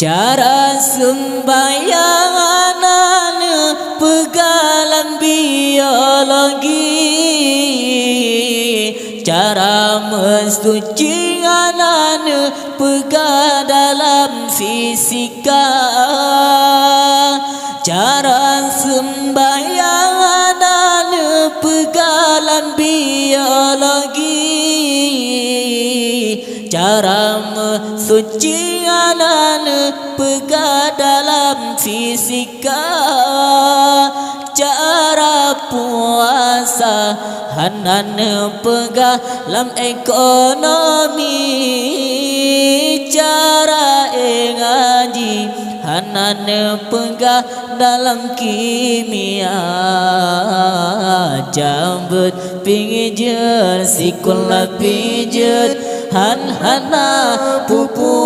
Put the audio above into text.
Cara sembayangan pegalan biologi, cara mensucian pega dalam fisika. Cara sembayangan pegalan biologi, cara mensucian pega dalam fisika. Cara puasa hanan pega dalam ekonomi, cara ngaji hanan pega dalam kimia. Jambut pinggir sikula pijet han hana pupu